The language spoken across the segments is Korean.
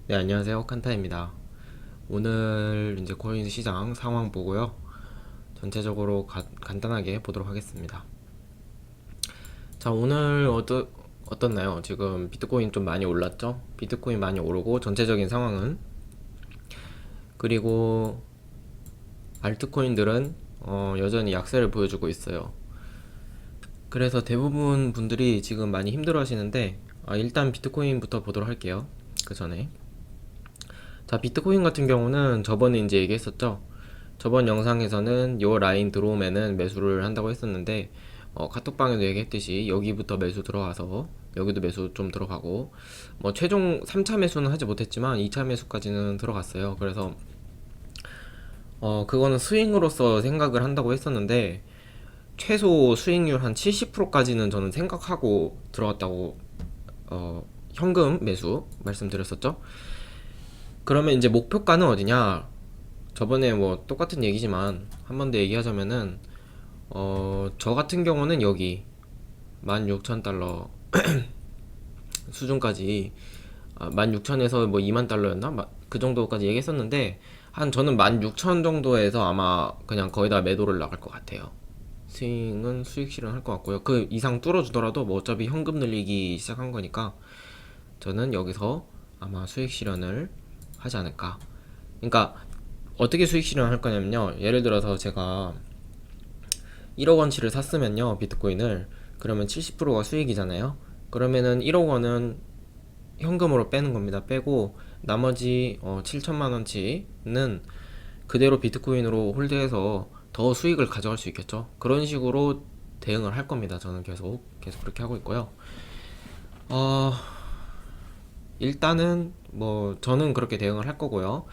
네, 안녕하세요. 칸타입니다. 오늘 이제 코인 시장 상황 보고요. 전체적으로 간단하게 보도록 하겠습니다. 자, 오늘 어떻나요? 지금 비트코인 좀 많이 올랐죠? 비트코인 많이 오르고 전체적인 상황은, 그리고 알트코인들은 여전히 약세를 보여주고 있어요. 그래서 대부분 분들이 지금 많이 힘들어 하시는데, 일단 비트코인부터 보도록 할게요. 그 전에. 자, 비트코인 같은 경우는 저번에 이제 얘기했었죠. 저번 영상에서는 요 라인 들어오면은 매수를 한다고 했었는데, 카톡방에도 얘기했듯이 여기부터 매수 들어와서 여기도 매수 좀 들어가고, 뭐 최종 3차 매수는 하지 못했지만 2차 매수까지는 들어갔어요. 그래서 그거는 스윙으로서 생각을 한다고 했었는데, 최소 수익률 한 70%까지는 저는 생각하고 들어갔다고 현금 매수 말씀드렸었죠. 그러면 이제 목표가는 어디냐? 저번에 뭐 똑같은 얘기지만 한 번 더 얘기하자면은 저 같은 경우는 여기 16,000달러 수준까지, 16,000에서 뭐 2만 달러였나? 그 정도까지 얘기했었는데, 한 저는 16,000 정도에서 아마 그냥 거의 다 매도를 나갈 것 같아요. 스윙은 수익 실현할 것 같고요. 그 이상 뚫어주더라도 뭐 어차피 현금 늘리기 시작한 거니까 저는 여기서 아마 수익 실현을 하지 않을까. 그러니까 어떻게 수익 실현할 거냐면요. 예를 들어서 제가 1억 원치를 샀으면요, 비트코인을. 그러면 70%가 수익이잖아요. 그러면은 1억 원은 현금으로 빼는 겁니다. 빼고 나머지 7천만 원치는 그대로 비트코인으로 홀드해서 더 수익을 가져갈 수 있겠죠. 그런 식으로 대응을 할 겁니다. 저는 계속 그렇게 하고 있고요. 어, 일단은 뭐 저는 그렇게 대응을 할 거고요.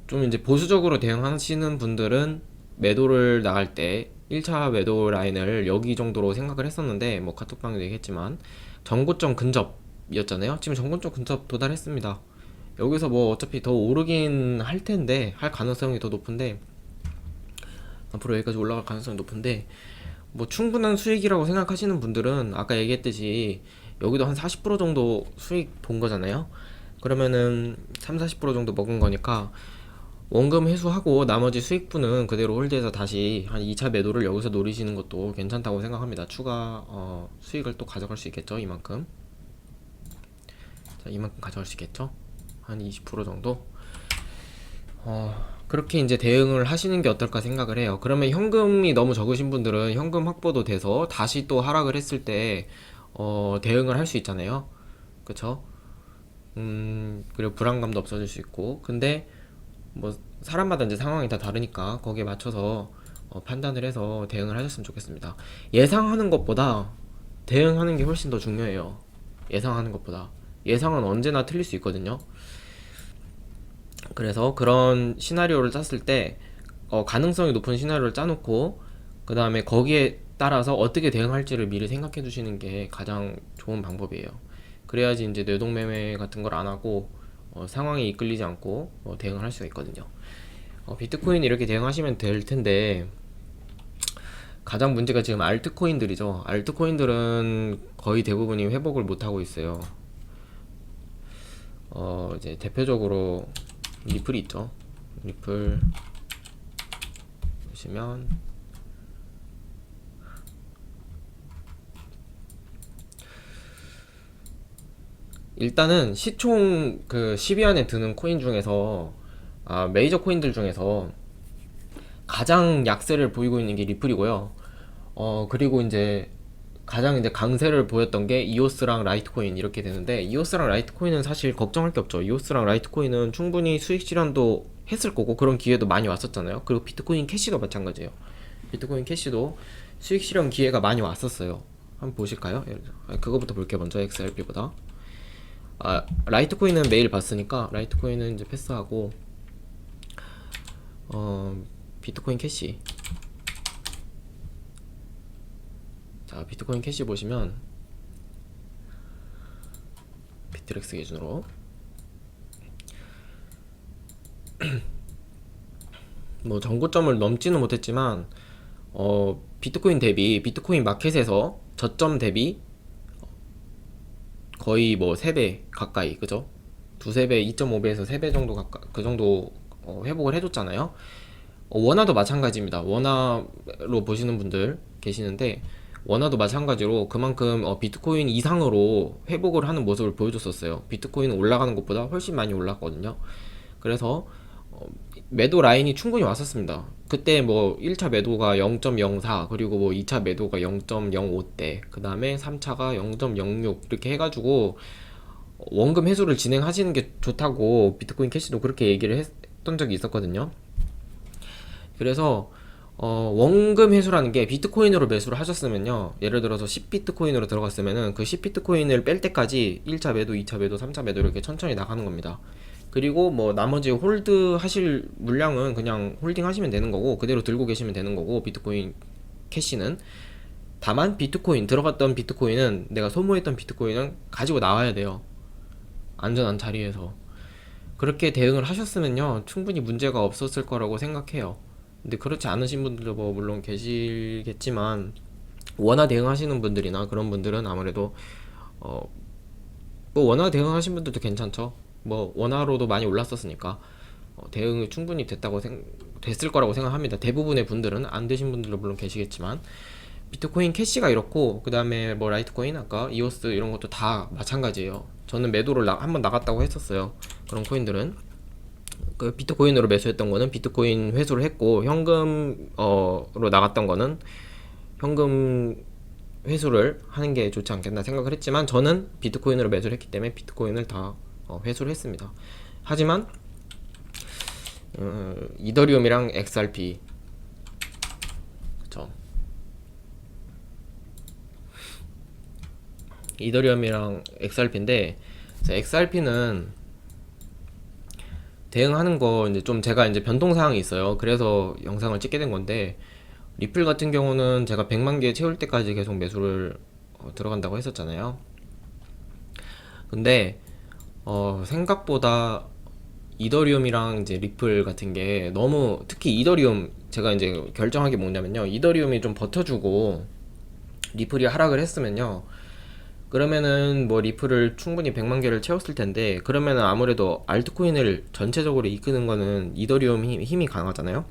좀 이제 보수적으로 대응하시는 분들은 매도를 나갈 때 1차 매도 라인을 여기 정도로 생각을 했었는데, 뭐 카톡방에도 얘기했지만 전고점 근접이었잖아요. 지금 전고점 근접 도달했습니다. 여기서 뭐 어차피 더 오르긴 할 텐데, 할 가능성이 더 높은데, 앞으로 여기까지 올라갈 가능성이 높은데, 뭐 충분한 수익이라고 생각하시는 분들은 아까 얘기했듯이 여기도 한 40% 정도 수익 본 거잖아요. 그러면은 3, 40% 정도 먹은 거니까 원금 회수하고 나머지 수익분은 그대로 홀드해서 다시 한 2차 매도를 여기서 노리시는 것도 괜찮다고 생각합니다. 추가 수익을 또 가져갈 수 있겠죠, 이만큼. 자, 이만큼 가져갈 수 있겠죠. 한 20% 정도. 그렇게 이제 대응을 하시는 게 어떨까 생각을 해요. 그러면 현금이 너무 적으신 분들은 현금 확보도 돼서 다시 또 하락을 했을 때 대응을 할 수 있잖아요. 그쵸? 그리고 불안감도 없어질 수 있고. 근데 뭐 사람마다 이제 상황이 다 다르니까 거기에 맞춰서 판단을 해서 대응을 하셨으면 좋겠습니다. 예상하는 것보다 대응하는 게 훨씬 더 중요해요. 예상하는 것보다. 예상은 언제나 틀릴 수 있거든요. 그래서 그런 시나리오를 짰을 때 가능성이 높은 시나리오를 짜놓고, 그 다음에 거기에 따라서 어떻게 대응할지를 미리 생각해 두시는 게 가장 좋은 방법이에요. 그래야지 이제 뇌동매매 같은 걸 안 하고 상황에 이끌리지 않고 대응을 할 수가 있거든요. 비트코인 이렇게 대응하시면 될 텐데, 가장 문제가 지금 알트코인들이죠. 알트코인들은 거의 대부분이 회복을 못 하고 있어요. 이제 대표적으로 리플이 있죠. 리플 보시면 일단은 시총 그 10위 안에 드는 코인 중에서, 메이저 코인들 중에서 가장 약세를 보이고 있는 게 리플이고요. 그리고 이제 가장 이제 강세를 보였던 게 이오스랑 라이트코인 이렇게 되는데, 이오스랑 라이트코인은 사실 걱정할 게 없죠. 이오스랑 라이트코인은 충분히 수익 실현도 했을 거고 그런 기회도 많이 왔었잖아요. 그리고 비트코인 캐시도 마찬가지예요. 비트코인 캐시도 수익 실현 기회가 많이 왔었어요. 한번 보실까요? 그거부터 볼게요. 먼저 XRP보다. 라이트코인은 매일 봤으니까 라이트코인은 이제 패스하고, 어, 비트코인 캐시. 자, 비트코인 캐시 보시면 비트렉스 기준으로 뭐 전고점을 넘지는 못했지만 비트코인 대비 비트코인 마켓에서 저점 대비 거의 뭐 3배 가까이, 그죠? 두세 배, 2.5배에서 3배 정도 그 정도 회복을 해줬잖아요. 원화도 마찬가지입니다. 원화로 보시는 분들 계시는데 원화도 마찬가지로 그만큼 비트코인 이상으로 회복을 하는 모습을 보여줬었어요. 비트코인은 올라가는 것보다 훨씬 많이 올랐거든요. 그래서 매도 라인이 충분히 왔었습니다. 그때 뭐 1차 매도가 0.04, 그리고 뭐 2차 매도가 0.05대, 그 다음에 3차가 0.06 이렇게 해가지고 원금 회수를 진행하시는 게 좋다고 비트코인 캐시도 그렇게 얘기를 했던 적이 있었거든요. 그래서 원금 회수라는 게 비트코인으로 매수를 하셨으면요, 예를 들어서 10비트코인으로 들어갔으면은 그 10비트코인을 뺄 때까지 1차 매도, 2차 매도, 3차 매도 이렇게 천천히 나가는 겁니다. 그리고 뭐 나머지 홀드 하실 물량은 그냥 홀딩 하시면 되는 거고, 그대로 들고 계시면 되는 거고, 비트코인 캐시는. 다만 비트코인 들어갔던 비트코인은, 내가 소모했던 비트코인은 가지고 나와야 돼요. 안전한 자리에서. 그렇게 대응을 하셨으면요, 충분히 문제가 없었을 거라고 생각해요. 근데 그렇지 않으신 분들도 뭐 물론 계시겠지만, 원화 대응하시는 분들이나 그런 분들은 아무래도 어, 뭐 원화 대응하신 분들도 괜찮죠. 뭐 원화로도 많이 올랐었으니까 대응이 충분히 됐을 거라고 생각합니다. 대부분의 분들은, 안 되신 분들도 물론 계시겠지만. 비트코인 캐시가 이렇고, 그 다음에 뭐 라이트코인, 아까 이오스 이런 것도 다 마찬가지예요. 저는 매도를 한번 나갔다고 했었어요. 그런 코인들은 그 비트코인으로 매수했던 거는 비트코인 회수를 했고, 현금으로 나갔던 거는 현금 회수를 하는 게 좋지 않겠나 생각을 했지만, 저는 비트코인으로 매수를 했기 때문에 비트코인을 다 회수를 했습니다. 하지만 이더리움이랑 XRP, 그쵸, 이더리움이랑 XRP인데, XRP는 대응하는 거 이제 좀 제가 이제 변동 사항이 있어요. 그래서 영상을 찍게 된 건데, 리플 같은 경우는 제가 100만 개 채울 때까지 계속 매수를 들어간다고 했었잖아요. 근데 생각보다 이더리움이랑 이제 리플 같은 게 너무, 특히 이더리움, 제가 이제 결정한 게 뭐냐면요, 이더리움이 좀 버텨주고 리플이 하락을 했으면요, 그러면은 뭐 리플을 충분히 100만 개를 채웠을 텐데, 그러면은 아무래도 알트코인을 전체적으로 이끄는 거는 이더리움 힘이 강하잖아요.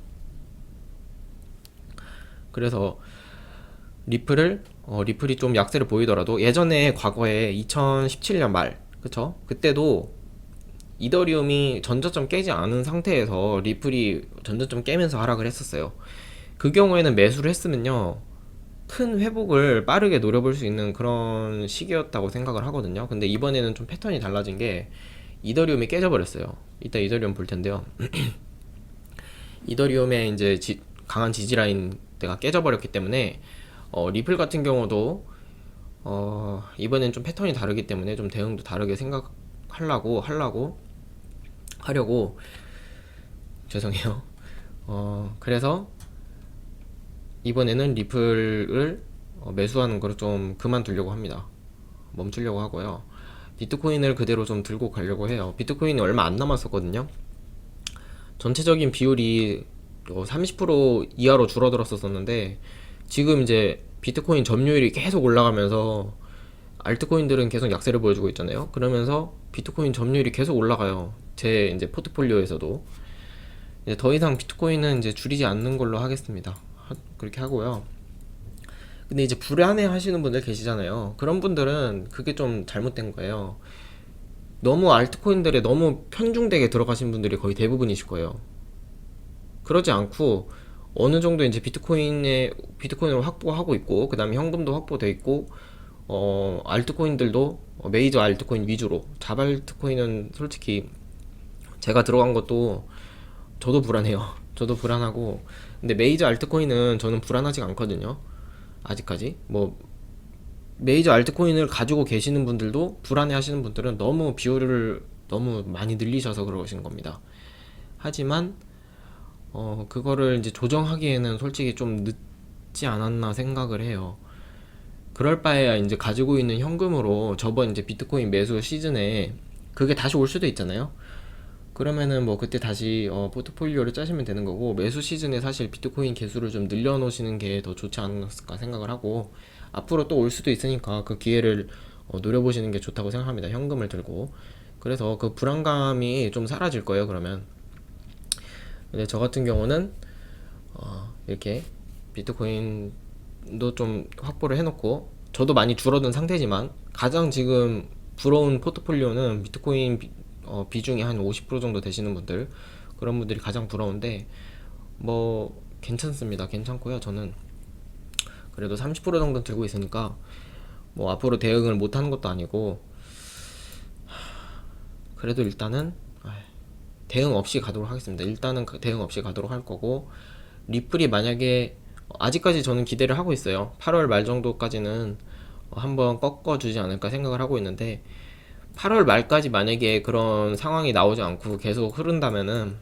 그래서 리플이 좀 약세를 보이더라도, 예전에 과거에 2017년 말, 그쵸? 그때도 이더리움이 전저점 깨지 않은 상태에서 리플이 전저점 깨면서 하락을 했었어요. 그 경우에는 매수를 했으면요, 큰 회복을 빠르게 노려볼 수 있는 그런 시기였다고 생각을 하거든요. 근데 이번에는 좀 패턴이 달라진 게, 이더리움이 깨져버렸어요. 이따 이더리움 볼 텐데요. 이더리움의 이제 강한 지지 라인대가 깨져버렸기 때문에 리플 같은 경우도 이번엔 좀 패턴이 다르기 때문에 좀 대응도 다르게 하려고, 죄송해요. 그래서 이번에는 리플을 매수하는 거를 좀 그만두려고 합니다. 멈추려고 하고요. 비트코인을 그대로 좀 들고 가려고 해요. 비트코인이 얼마 안 남았었거든요. 전체적인 비율이 30% 이하로 줄어들었었는데, 지금 이제 비트코인 점유율이 계속 올라가면서 알트코인들은 계속 약세를 보여주고 있잖아요. 그러면서 비트코인 점유율이 계속 올라가요. 제 이제 포트폴리오에서도. 이제 더 이상 비트코인은 이제 줄이지 않는 걸로 하겠습니다. 그렇게 하고요. 근데 이제 불안해 하시는 분들 계시잖아요. 그런 분들은 그게 좀 잘못된 거예요. 너무 알트코인들에 너무 편중되게 들어가신 분들이 거의 대부분이실 거예요. 그러지 않고 어느 정도 이제 비트코인을 확보하고 있고, 그 다음에 현금도 확보돼 있고, 알트코인들도 메이저 알트코인 위주로, 자발트코인은 솔직히 제가 들어간 것도 저도 불안해요. 저도 불안하고. 근데 메이저 알트코인은 저는 불안하지가 않거든요. 아직까지. 뭐 메이저 알트코인을 가지고 계시는 분들도, 불안해 하시는 분들은 너무 비율을 너무 많이 늘리셔서 그러신 겁니다. 하지만 그거를 이제 조정하기에는 솔직히 좀 늦지 않았나 생각을 해요. 그럴 바에야 이제 가지고 있는 현금으로 저번 이제 비트코인 매수 시즌에 그게 다시 올 수도 있잖아요. 그러면은 뭐 그때 다시 포트폴리오를 짜시면 되는 거고, 매수 시즌에 사실 비트코인 개수를 좀 늘려 놓으시는 게 더 좋지 않았을까 생각을 하고, 앞으로 또 올 수도 있으니까 그 기회를 노려보시는 게 좋다고 생각합니다. 현금을 들고. 그래서 그 불안감이 좀 사라질 거예요, 그러면. 근데 저 같은 경우는 이렇게 비트코인도 좀 확보를 해놓고, 저도 많이 줄어든 상태지만 가장 지금 부러운 포트폴리오는 비트코인 비중이 한 50% 정도 되시는 분들, 그런 분들이 가장 부러운데, 뭐 괜찮습니다. 괜찮고요. 저는 그래도 30% 정도 들고 있으니까 뭐 앞으로 대응을 못 하는 것도 아니고, 그래도 일단은 대응 없이 가도록 하겠습니다. 일단은 대응 없이 가도록 할 거고, 리플이 만약에 아직까지 저는 기대를 하고 있어요. 8월 말 정도까지는 한번 꺾어주지 않을까 생각을 하고 있는데, 8월 말까지 만약에 그런 상황이 나오지 않고 계속 흐른다면은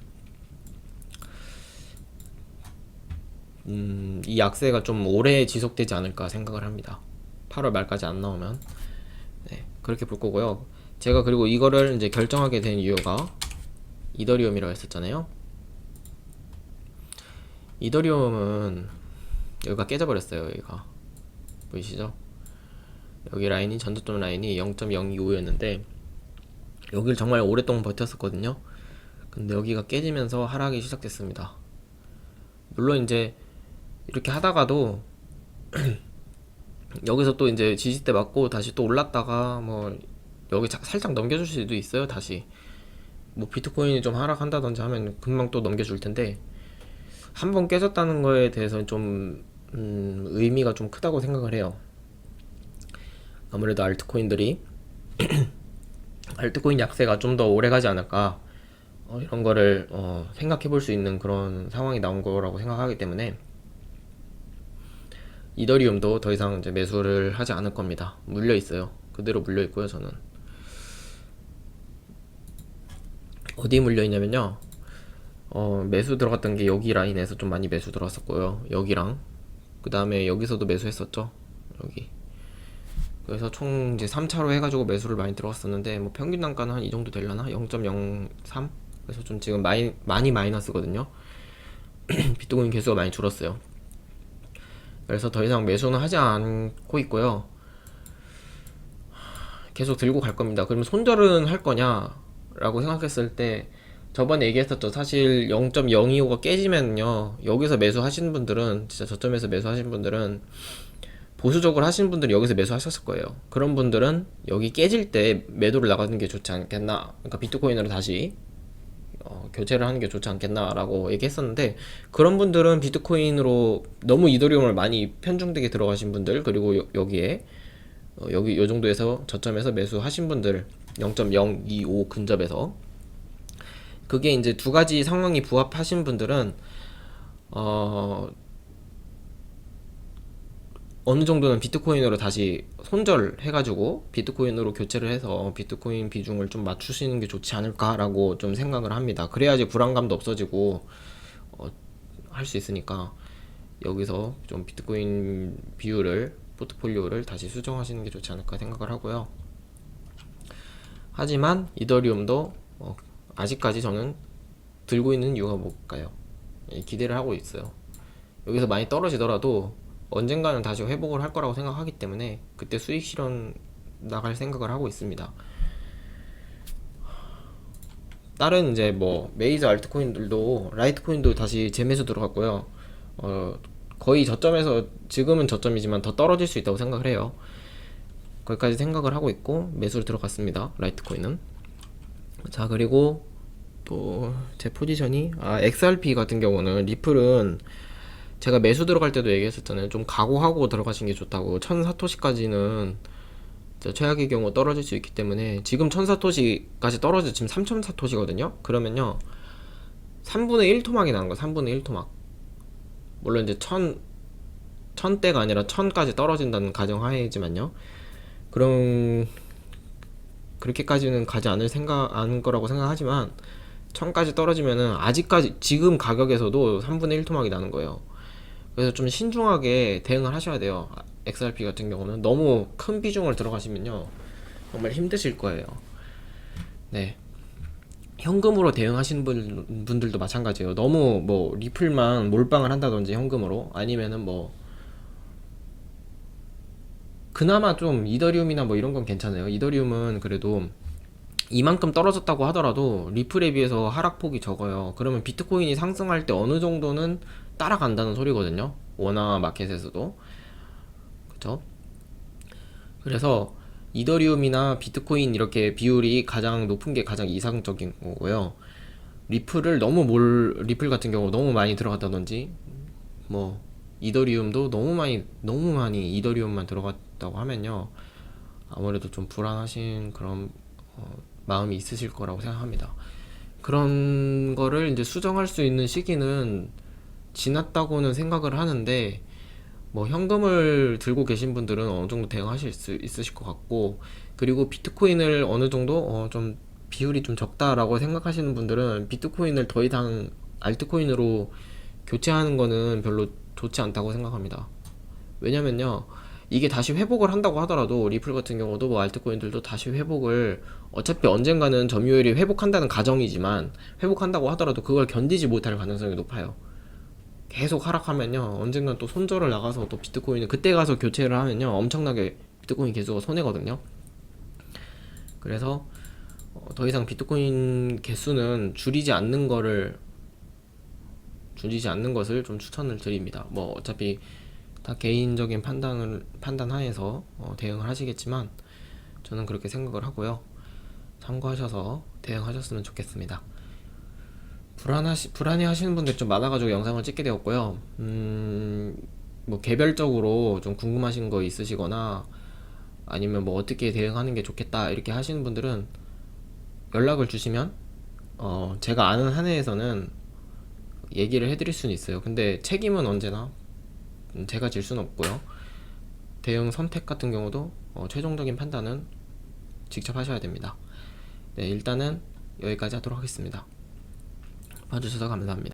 이 약세가 좀 오래 지속되지 않을까 생각을 합니다. 8월 말까지 안 나오면. 네, 그렇게 볼 거고요. 제가 그리고 이거를 이제 결정하게 된 이유가 이더리움이라고 했었잖아요. 이더리움은 여기가 깨져버렸어요. 여기가 보이시죠? 여기 라인이, 전저점 라인이 0.025였는데 여기를 정말 오랫동안 버텼었거든요. 근데 여기가 깨지면서 하락이 시작됐습니다. 물론 이제 이렇게 하다가도 여기서 또 이제 지지대 맞고 다시 또 올랐다가 뭐 여기 살짝 넘겨줄 수도 있어요. 다시 뭐 비트코인이 좀 하락한다든지 하면 금방 또 넘겨줄 텐데, 한번 깨졌다는 거에 대해서는 좀 의미가 좀 크다고 생각을 해요. 아무래도 알트코인 약세가 좀 더 오래 가지 않을까, 이런 거를 생각해 볼 수 있는 그런 상황이 나온 거라고 생각하기 때문에 이더리움도 더 이상 이제 매수를 하지 않을 겁니다. 물려 있어요. 그대로 물려 있고요. 저는 어디 물려 있냐면요, 매수 들어갔던 게 여기 라인에서 좀 많이 매수 들어갔었고요. 여기랑 그 다음에 여기서도 매수했었죠. 여기. 그래서 총 이제 3차로 해가지고 매수를 많이 들어갔었는데, 뭐 평균 단가는 한 이 정도 되려나? 0.03? 그래서 좀 지금 많이 마이너스거든요. 비트코인 개수가 많이 줄었어요. 그래서 더 이상 매수는 하지 않고 있고요. 계속 들고 갈 겁니다. 그러면 손절은 할 거냐라고 생각했을 때, 저번에 얘기했었죠. 사실 0.025가 깨지면요, 여기서 매수하시는 분들은, 진짜 저점에서 매수하시는 분들은, 보수적으로 하시는 분들이 여기서 매수하셨을 거예요. 그런 분들은 여기 깨질 때 매도를 나가는 게 좋지 않겠나, 그러니까 비트코인으로 다시 교체를 하는 게 좋지 않겠나라고 얘기했었는데, 그런 분들은 비트코인으로 너무 이더리움을 많이 편중되게 들어가신 분들, 그리고 여기에 여기 요 정도에서 저점에서 매수하신 분들, 0.025 근접에서, 그게 이제 두 가지 상황이 부합하신 분들은 어느 정도는 비트코인으로 다시 손절해가지고 비트코인으로 교체를 해서 비트코인 비중을 좀 맞추시는 게 좋지 않을까라고 좀 생각을 합니다. 그래야지 불안감도 없어지고 할 수 있으니까, 여기서 좀 비트코인 비율을, 포트폴리오를 다시 수정하시는 게 좋지 않을까 생각을 하고요. 하지만 이더리움도 아직까지 저는 들고 있는 이유가 뭘까요? 기대를 하고 있어요. 여기서 많이 떨어지더라도 언젠가는 다시 회복을 할 거라고 생각하기 때문에 그때 수익 실현 나갈 생각을 하고 있습니다. 다른 이제 뭐 메이저 알트코인들도, 라이트코인도 다시 재매수 들어갔고요. 거의 저점에서, 지금은 저점이지만 더 떨어질 수 있다고 생각을 해요. 거기까지 생각을 하고 있고 매수를 들어갔습니다. 라이트코인은. 자, 그리고 또 제 포지션이, XRP 같은 경우는, 리플은 제가 매수 들어갈 때도 얘기했었잖아요. 좀 각오하고 들어가시는 게 좋다고. 1000사토시까지는 최악의 경우 떨어질 수 있기 때문에, 지금 1000사토시까지 떨어져 지금 3000사토시거든요. 그러면요, 3분의 1 토막이 나는 거예요. 3분의 1 토막. 물론 이제 1000대가 아니라 1000까지 떨어진다는 가정하에지만요. 그럼 그렇게까지는 가지 않을 거라고 생각하지만, 1000까지 떨어지면은 아직까지 지금 가격에서도 3분의 1 토막이 나는 거예요. 그래서 좀 신중하게 대응을 하셔야 돼요. XRP 같은 경우는 너무 큰 비중을 들어가시면요, 정말 힘드실 거예요. 네. 현금으로 대응하시는 분들도 마찬가지예요. 너무 뭐 리플만 몰빵을 한다든지 현금으로, 아니면은 뭐 그나마 좀 이더리움이나 뭐 이런 건 괜찮아요. 이더리움은 그래도 이만큼 떨어졌다고 하더라도 리플에 비해서 하락폭이 적어요. 그러면 비트코인이 상승할 때 어느 정도는 따라간다는 소리거든요. 원화 마켓에서도. 그쵸? 그래서 이더리움이나 비트코인 이렇게 비율이 가장 높은 게 가장 이상적인 거고요. 리플 같은 경우 너무 많이 들어갔다든지, 뭐, 이더리움도 너무 많이 이더리움만 들어갔다고 하면요. 아무래도 좀 불안하신 그런 마음이 있으실 거라고 생각합니다. 그런 거를 이제 수정할 수 있는 시기는 지났다고는 생각을 하는데, 뭐 현금을 들고 계신 분들은 어느 정도 대응하실 수 있으실 것 같고, 그리고 비트코인을 어느 정도 좀 비율이 좀 적다라고 생각하시는 분들은 비트코인을 더 이상 알트코인으로 교체하는 거는 별로 좋지 않다고 생각합니다. 왜냐면요, 이게 다시 회복을 한다고 하더라도 리플 같은 경우도 뭐 알트코인들도 다시 회복을, 어차피 언젠가는 점유율이 회복한다는 가정이지만 회복한다고 하더라도 그걸 견디지 못할 가능성이 높아요. 계속 하락하면요, 언젠간 또 손절을 나가서 또 비트코인을 그때 가서 교체를 하면요, 엄청나게 비트코인 개수가 손해거든요. 그래서 더 이상 비트코인 개수는 줄이지 않는 것을 좀 추천을 드립니다. 뭐 어차피 다 개인적인 판단하에서 대응을 하시겠지만 저는 그렇게 생각을 하고요. 참고하셔서 대응하셨으면 좋겠습니다. 불안해 하시는 분들이 좀 많아가지고 영상을 찍게 되었고요. 뭐 개별적으로 좀 궁금하신 거 있으시거나 아니면 뭐 어떻게 대응하는 게 좋겠다 이렇게 하시는 분들은 연락을 주시면 제가 아는 한에서는 얘기를 해드릴 수는 있어요. 근데 책임은 언제나 제가 질 수는 없고요. 대응 선택 같은 경우도 최종적인 판단은 직접 하셔야 됩니다. 네, 일단은 여기까지 하도록 하겠습니다. 봐주셔서 감사합니다.